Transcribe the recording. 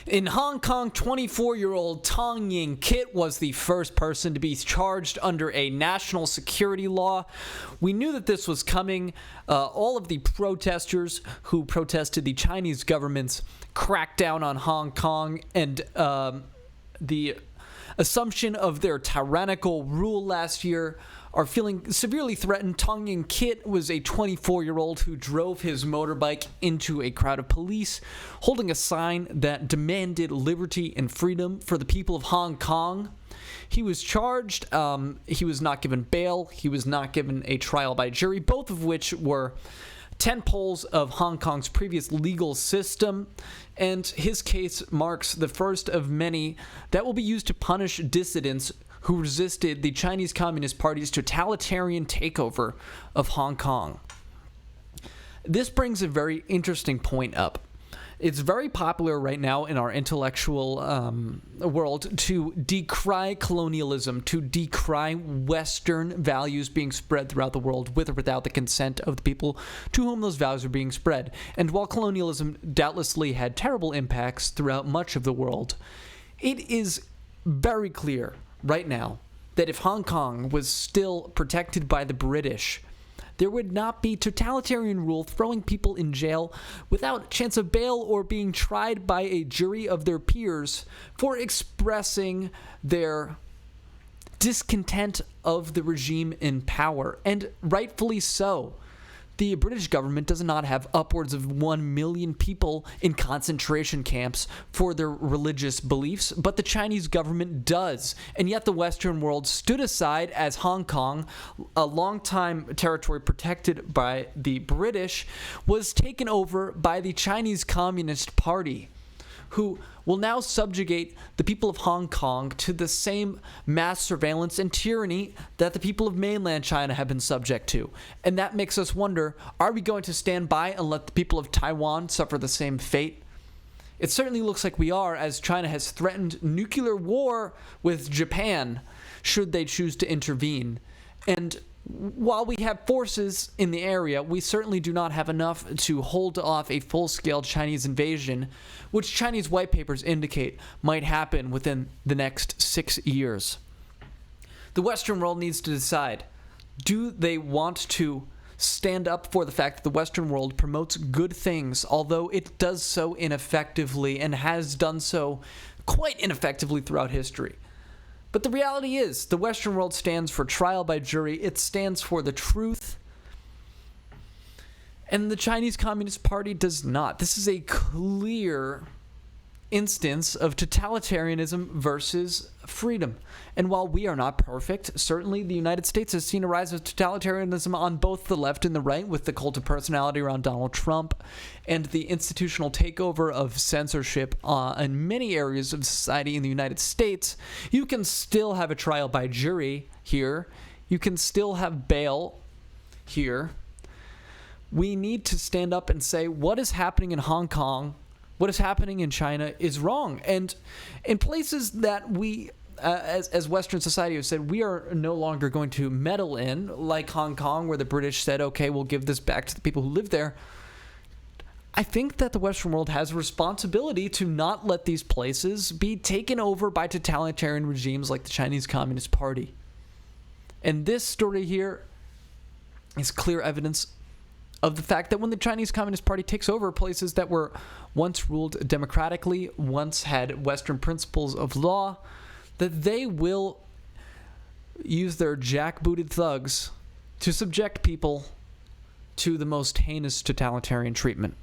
In Hong Kong, 24-year-old Tong Ying-kit was the first person to be charged under a national security law. We knew that this was coming. All of the protesters who protested the Chinese government's crackdown on Hong Kong and the assumption of their tyrannical rule last year are feeling severely threatened. Tong Ying-kit was a 24-year-old who drove his motorbike into a crowd of police, holding a sign that demanded liberty and freedom for the people of Hong Kong. He was charged. He was not given bail. He was not given a trial by jury, both of which were tentpoles of Hong Kong's previous legal system, and his case marks the first of many that will be used to punish dissidents who resisted the Chinese Communist Party's totalitarian takeover of Hong Kong. This brings a very interesting point up. It's very popular right now in our intellectual world to decry colonialism, to decry Western values being spread throughout the world with or without the consent of the people to whom those values are being spread. And while colonialism doubtlessly had terrible impacts throughout much of the world, it is very clear right now that if Hong Kong was still protected by the British, there would not be totalitarian rule throwing people in jail without a chance of bail or being tried by a jury of their peers for expressing their discontent of the regime in power. And rightfully so. The British government does not have upwards of 1 million people in concentration camps for their religious beliefs, but the Chinese government does. And yet the Western world stood aside as Hong Kong, a longtime territory protected by the British, was taken over by the Chinese Communist Party, who will now subjugate the people of Hong Kong to the same mass surveillance and tyranny that the people of mainland China have been subject to. And that makes us wonder, are we going to stand by and let the people of Taiwan suffer the same fate? It certainly looks like we are, as China has threatened nuclear war with Japan should they choose to intervene. And while we have forces in the area, we certainly do not have enough to hold off a full-scale Chinese invasion, which Chinese white papers indicate might happen within the next 6 years. The Western world needs to decide, do they want to stand up for the fact that the Western world promotes good things, although it does so ineffectively and has done so quite ineffectively throughout history? But the reality is, the Western world stands for trial by jury. It stands for the truth. And the Chinese Communist Party does not. This is a clear instance of totalitarianism versus freedom. And while we are not perfect, certainly the United States has seen a rise of totalitarianism on both the left and the right, with the cult of personality around Donald Trump and the institutional takeover of censorship in many areas of society in the United States. You can still have a trial by jury here. You can still have bail here. We need to stand up and say what is happening in Hong Kong, what is happening in China is wrong. And in places that we, as Western society have said, we are no longer going to meddle in, like Hong Kong, where the British said, okay, we'll give this back to the people who live there. I think that the Western world has a responsibility to not let these places be taken over by totalitarian regimes like the Chinese Communist Party. And this story here is clear evidence of the fact that when the Chinese Communist Party takes over places that were once ruled democratically, once had Western principles of law, that they will use their jackbooted thugs to subject people to the most heinous totalitarian treatment.